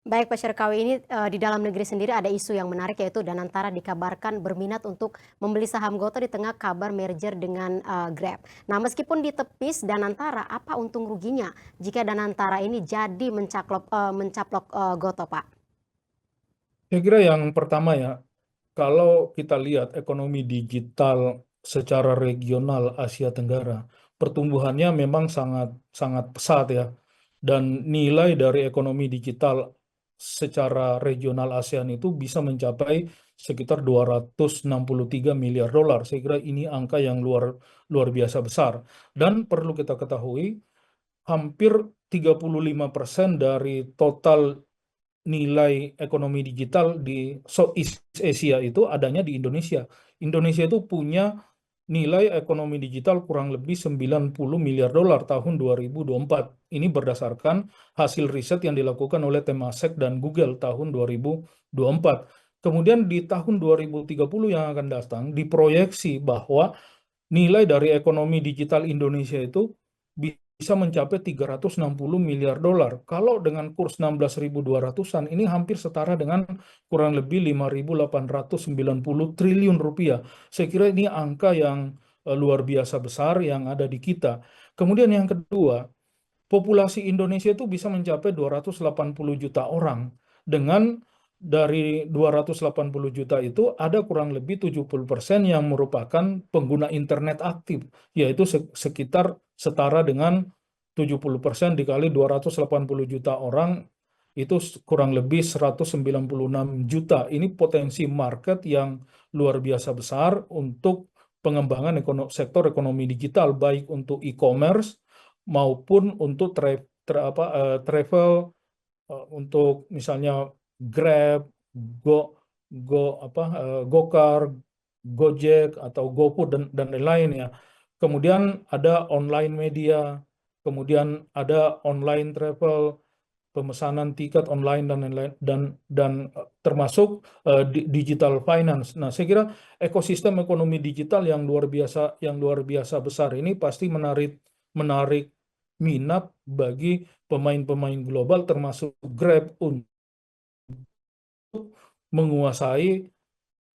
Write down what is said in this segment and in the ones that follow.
Baik Pak Syarkawi, ini di dalam negeri sendiri ada isu yang menarik yaitu Danantara dikabarkan berminat untuk membeli saham Gotoh di tengah kabar merger dengan Grab. Nah meskipun ditepis Danantara, apa untung ruginya jika Danantara ini jadi mencaplok Gotoh Pak? Saya kira yang pertama ya, kalau kita lihat ekonomi digital secara regional Asia Tenggara, pertumbuhannya memang sangat sangat pesat ya. Dan nilai dari ekonomi digital secara regional ASEAN itu bisa mencapai sekitar 263 miliar dolar. Saya kira ini angka yang luar luar biasa besar. Dan perlu kita ketahui, hampir 35% dari total nilai ekonomi digital di Southeast Asia itu adanya di Indonesia. Indonesia itu punya nilai ekonomi digital kurang lebih 90 miliar dolar tahun 2024. Ini berdasarkan hasil riset yang dilakukan oleh Temasek dan Google tahun 2024. Kemudian di tahun 2030 yang akan datang diproyeksi bahwa nilai dari ekonomi digital Indonesia itu bisa mencapai 360 miliar dolar. Kalau dengan kurs 16.200-an, ini hampir setara dengan kurang lebih 5.890 triliun rupiah. Saya kira ini angka yang luar biasa besar yang ada di kita. Kemudian yang kedua, populasi Indonesia itu bisa mencapai 280 juta orang. Dengan dari 280 juta itu ada kurang lebih 70% yang merupakan pengguna internet aktif, yaitu sekitar setara dengan 70% dikali 280 juta orang itu kurang lebih 196 juta. Ini potensi market yang luar biasa besar untuk pengembangan sektor ekonomi digital, baik untuk e-commerce maupun untuk travel, untuk misalnya Grab, Go Go Gokar, Gojek atau GoFood dan lain-lain ya. Kemudian ada online media, kemudian ada online travel, pemesanan tiket online dan lain-lain dan termasuk digital finance. Nah, saya kira ekosistem ekonomi digital yang luar biasa besar ini pasti menarik menarik minat bagi pemain-pemain global termasuk Grab untuk menguasai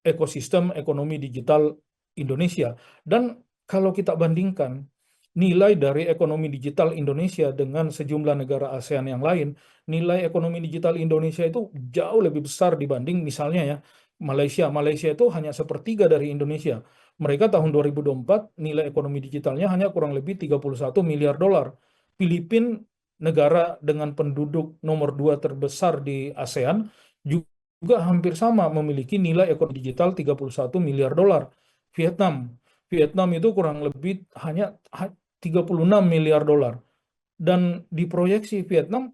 ekosistem ekonomi digital Indonesia. Dan kalau kita bandingkan nilai dari ekonomi digital Indonesia dengan sejumlah negara ASEAN yang lain, nilai ekonomi digital Indonesia itu jauh lebih besar dibanding misalnya ya Malaysia. Malaysia itu hanya sepertiga dari Indonesia. Mereka tahun 2024 nilai ekonomi digitalnya hanya kurang lebih 31 miliar dolar. Filipina, negara dengan penduduk nomor 2 terbesar di ASEAN, juga hampir sama memiliki nilai ekonomi digital 31 miliar dolar. Vietnam, Vietnam itu kurang lebih hanya 36 miliar dolar. Dan diproyeksi Vietnam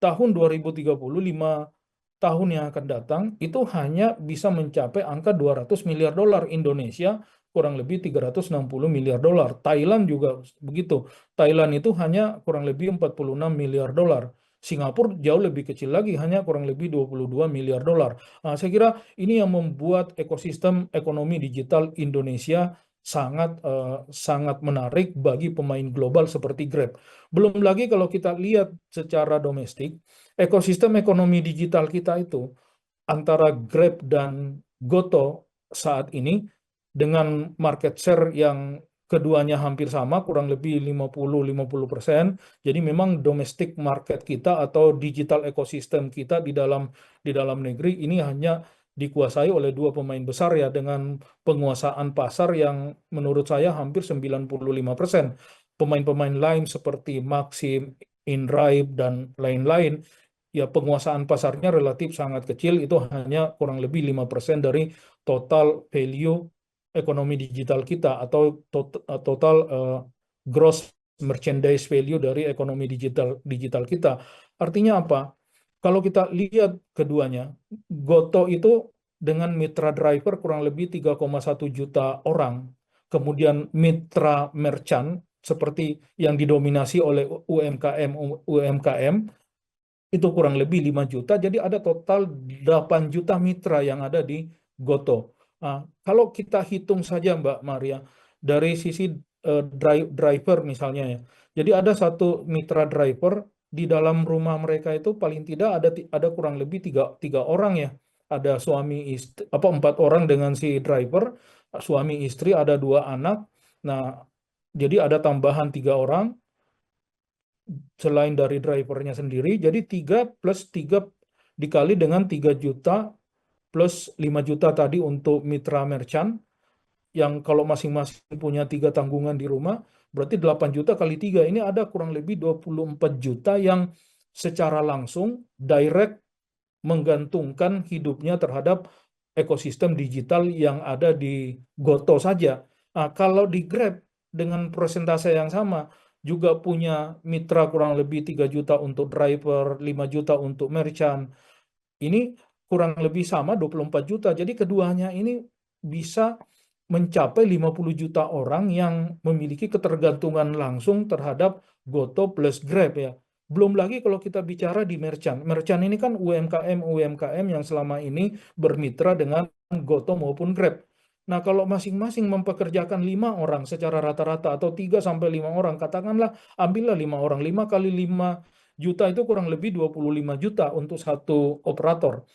tahun 2030, 5 tahun yang akan datang, itu hanya bisa mencapai angka 200 miliar dolar. Indonesia kurang lebih 360 miliar dolar. Thailand juga begitu. Thailand itu hanya kurang lebih 46 miliar dolar. Singapura jauh lebih kecil lagi, hanya kurang lebih 22 miliar dolar. Nah, saya kira ini yang membuat ekosistem ekonomi digital Indonesia sangat menarik bagi pemain global seperti Grab. Belum lagi kalau kita lihat secara domestik, ekosistem ekonomi digital kita itu antara Grab dan Gotoh saat ini dengan market share yang keduanya hampir sama, kurang lebih 50-50%. Jadi memang domestic market kita atau digital ekosistem kita di dalam negeri ini hanya dikuasai oleh dua pemain besar ya, dengan penguasaan pasar yang menurut saya hampir 95%. Pemain-pemain lain seperti Maxim, InDrive dan lain-lain ya penguasaan pasarnya relatif sangat kecil, itu hanya kurang lebih 5% dari total value ekonomi digital kita atau total gross merchandise value dari ekonomi digital kita. Artinya apa? Kalau kita lihat keduanya, Gotoh itu dengan mitra driver kurang lebih 3,1 juta orang. Kemudian mitra merchant seperti yang didominasi oleh UMKM itu kurang lebih 5 juta. Jadi ada total 8 juta mitra yang ada di Gotoh. Nah, kalau kita hitung saja Mbak Maria, dari sisi driver misalnya ya. Jadi ada satu mitra driver di dalam rumah mereka itu paling tidak ada kurang lebih tiga orang ya. Ada suami istri, 4 orang dengan si driver, suami istri, ada 2 anak. Nah, jadi ada tambahan 3 orang selain dari drivernya sendiri. Jadi 3 plus 3 dikali dengan 3 juta plus 5 juta tadi untuk mitra merchant, yang kalau masing-masing punya 3 tanggungan di rumah, berarti 8 juta kali 3. Ini ada kurang lebih 24 juta yang secara langsung, direct, menggantungkan hidupnya terhadap ekosistem digital yang ada di Goto saja. Nah, kalau di Grab dengan persentase yang sama, juga punya mitra kurang lebih 3 juta untuk driver, 5 juta untuk merchant. Ini kurang lebih sama 24 juta. Jadi keduanya ini bisa mencapai 50 juta orang yang memiliki ketergantungan langsung terhadap Goto plus Grab ya. Belum lagi kalau kita bicara di merchant. Merchant ini kan UMKM yang selama ini bermitra dengan Goto maupun Grab. Nah, kalau masing-masing mempekerjakan 5 orang secara rata-rata atau 3 sampai 5 orang, katakanlah ambillah 5 orang, 5 kali 5 juta itu kurang lebih 25 juta untuk satu operator,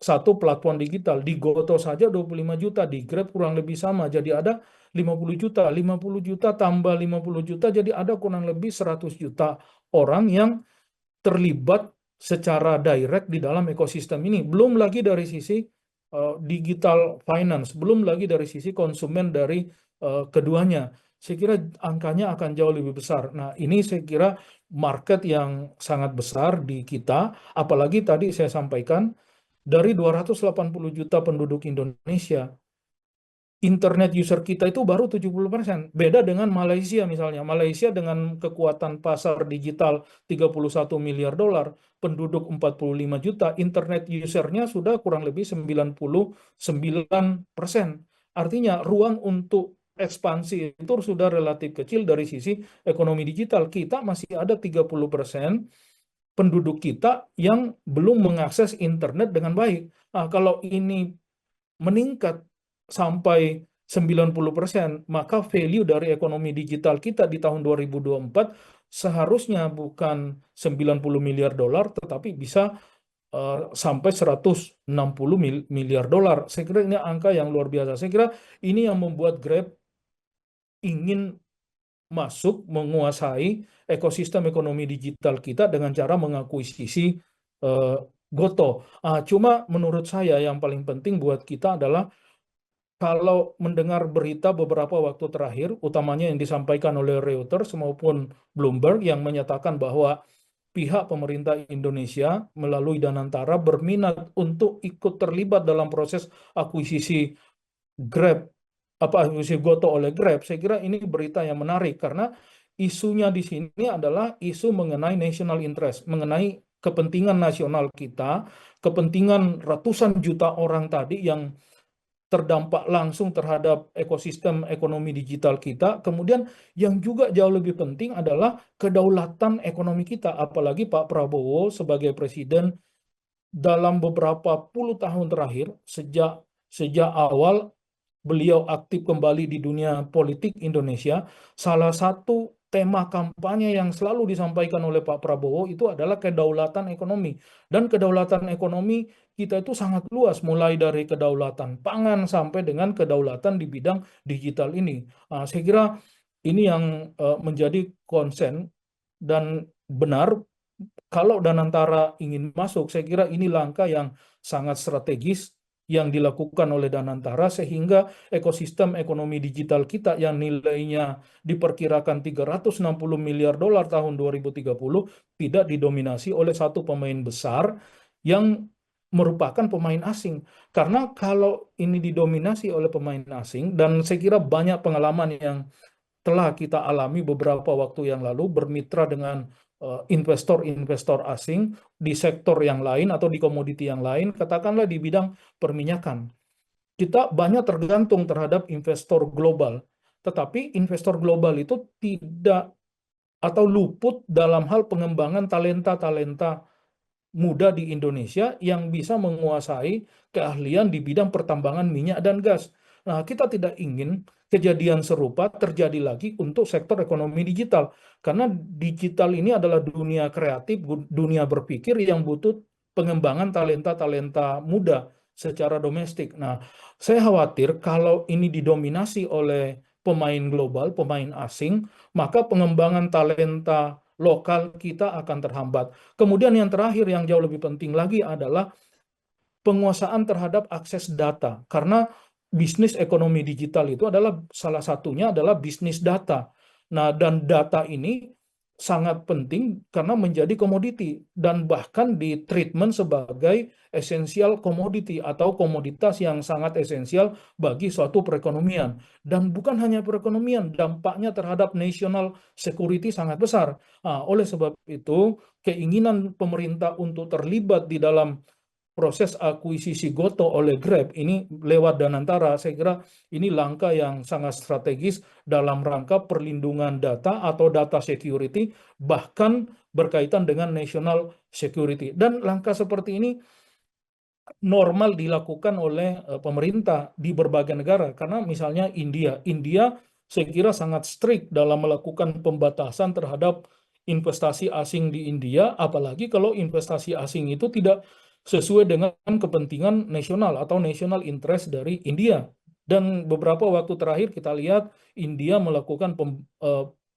satu platform digital. Di Goto saja 25 juta, di Grab kurang lebih sama. Jadi ada 50 juta, 50 juta tambah 50 juta, jadi ada kurang lebih 100 juta orang yang terlibat secara direct di dalam ekosistem ini. Belum lagi dari sisi digital finance, belum lagi dari sisi konsumen dari keduanya. Saya kira angkanya akan jauh lebih besar. Nah, ini saya kira market yang sangat besar di kita, apalagi tadi saya sampaikan, dari 280 juta penduduk Indonesia, internet user kita itu baru 70%. Beda dengan Malaysia misalnya. Malaysia dengan kekuatan pasar digital 31 miliar dolar, penduduk 45 juta, internet usernya sudah kurang lebih 99%. Artinya ruang untuk ekspansi itu sudah relatif kecil dari sisi ekonomi digital. Kita masih ada 30% penduduk kita yang belum mengakses internet dengan baik. Nah, kalau ini meningkat sampai 90%, maka value dari ekonomi digital kita di tahun 2024 seharusnya bukan 90 miliar dolar, tetapi bisa sampai 160 miliar dolar. Saya kira ini angka yang luar biasa. Saya kira ini yang membuat Grab ingin masuk menguasai ekosistem ekonomi digital kita dengan cara mengakuisisi Goto. Cuma menurut saya yang paling penting buat kita adalah kalau mendengar berita beberapa waktu terakhir, utamanya yang disampaikan oleh Reuters maupun Bloomberg yang menyatakan bahwa pihak pemerintah Indonesia melalui Danantara berminat untuk ikut terlibat dalam proses akuisisi Grab, akuisisi Goto oleh Grab, saya kira ini berita yang menarik karena isunya di sini adalah isu mengenai national interest, mengenai kepentingan nasional kita, kepentingan ratusan juta orang tadi yang terdampak langsung terhadap ekosistem ekonomi digital kita. Kemudian yang juga jauh lebih penting adalah kedaulatan ekonomi kita. Apalagi Pak Prabowo sebagai presiden dalam beberapa puluh tahun terakhir, sejak awal beliau aktif kembali di dunia politik Indonesia, salah satu tema kampanye yang selalu disampaikan oleh Pak Prabowo itu adalah kedaulatan ekonomi. Dan kedaulatan ekonomi kita itu sangat luas, mulai dari kedaulatan pangan sampai dengan kedaulatan di bidang digital ini. Saya kira ini yang menjadi konsen dan benar. Kalau Danantara ingin masuk, saya kira ini langkah yang sangat strategis yang dilakukan oleh Danantara sehingga ekosistem ekonomi digital kita yang nilainya diperkirakan 360 miliar dolar tahun 2030 tidak didominasi oleh satu pemain besar yang merupakan pemain asing. Karena kalau ini didominasi oleh pemain asing, dan saya kira banyak pengalaman yang telah kita alami beberapa waktu yang lalu bermitra dengan investor-investor asing di sektor yang lain atau di komoditi yang lain, katakanlah di bidang perminyakan. Kita banyak tergantung terhadap investor global, tetapi investor global itu tidak atau luput dalam hal pengembangan talenta-talenta muda di Indonesia yang bisa menguasai keahlian di bidang pertambangan minyak dan gas. Nah, kita tidak ingin kejadian serupa terjadi lagi untuk sektor ekonomi digital. Karena digital ini adalah dunia kreatif, dunia berpikir yang butuh pengembangan talenta-talenta muda secara domestik. Nah, saya khawatir kalau ini didominasi oleh pemain global, pemain asing, maka pengembangan talenta lokal kita akan terhambat. Kemudian yang terakhir yang jauh lebih penting lagi adalah penguasaan terhadap akses data. Karena bisnis ekonomi digital itu adalah salah satunya adalah bisnis data. Nah, dan data ini sangat penting karena menjadi komoditi dan bahkan di treatment sebagai esensial komoditi atau komoditas yang sangat esensial bagi suatu perekonomian. Dan bukan hanya perekonomian, dampaknya terhadap national security sangat besar. Nah, oleh sebab itu, keinginan pemerintah untuk terlibat di dalam proses akuisisi Goto oleh Grab ini lewat Danantara, saya kira ini langkah yang sangat strategis dalam rangka perlindungan data atau data security, bahkan berkaitan dengan national security. Dan langkah seperti ini normal dilakukan oleh pemerintah di berbagai negara, karena misalnya India saya kira sangat strict dalam melakukan pembatasan terhadap investasi asing di India, apalagi kalau investasi asing itu tidak sesuai dengan kepentingan nasional atau national interest dari India. Dan beberapa waktu terakhir kita lihat India melakukan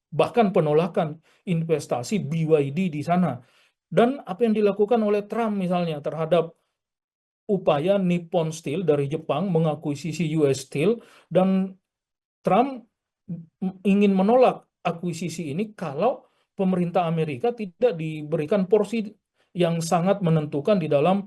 bahkan penolakan investasi BYD di sana. Dan apa yang dilakukan oleh Trump misalnya terhadap upaya Nippon Steel dari Jepang mengakuisisi US Steel, dan Trump ingin menolak akuisisi ini kalau pemerintah Amerika tidak diberikan porsi yang sangat menentukan di dalam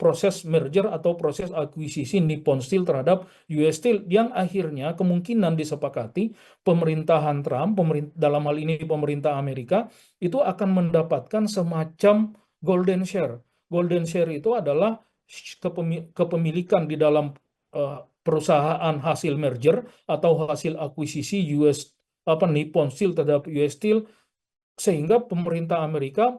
proses merger atau proses akuisisi Nippon Steel terhadap US Steel, yang akhirnya kemungkinan disepakati pemerintahan Trump, dalam hal ini pemerintah Amerika, itu akan mendapatkan semacam golden share. Golden share itu adalah kepemilikan di dalam perusahaan hasil merger atau hasil akuisisi Nippon Steel terhadap US Steel, sehingga pemerintah Amerika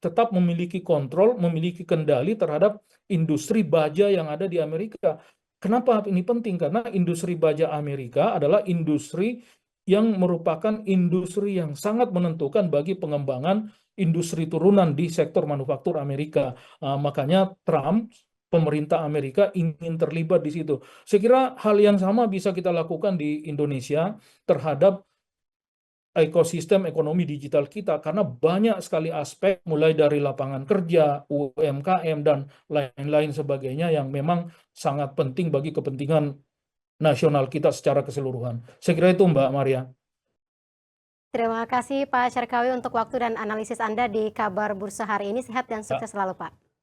tetap memiliki kontrol, memiliki kendali terhadap industri baja yang ada di Amerika. Kenapa ini penting? Karena industri baja Amerika adalah industri yang merupakan industri yang sangat menentukan bagi pengembangan industri turunan di sektor manufaktur Amerika. Makanya Trump, pemerintah Amerika ingin terlibat di situ. Saya kira hal yang sama bisa kita lakukan di Indonesia terhadap ekosistem ekonomi digital kita, karena banyak sekali aspek mulai dari lapangan kerja, UMKM, dan lain-lain sebagainya yang memang sangat penting bagi kepentingan nasional kita secara keseluruhan. Saya kira itu Mbak Maria. Terima kasih Pak Syarkawi untuk waktu dan analisis Anda di Kabar Bursa hari ini. Sehat dan sukses selalu Pak.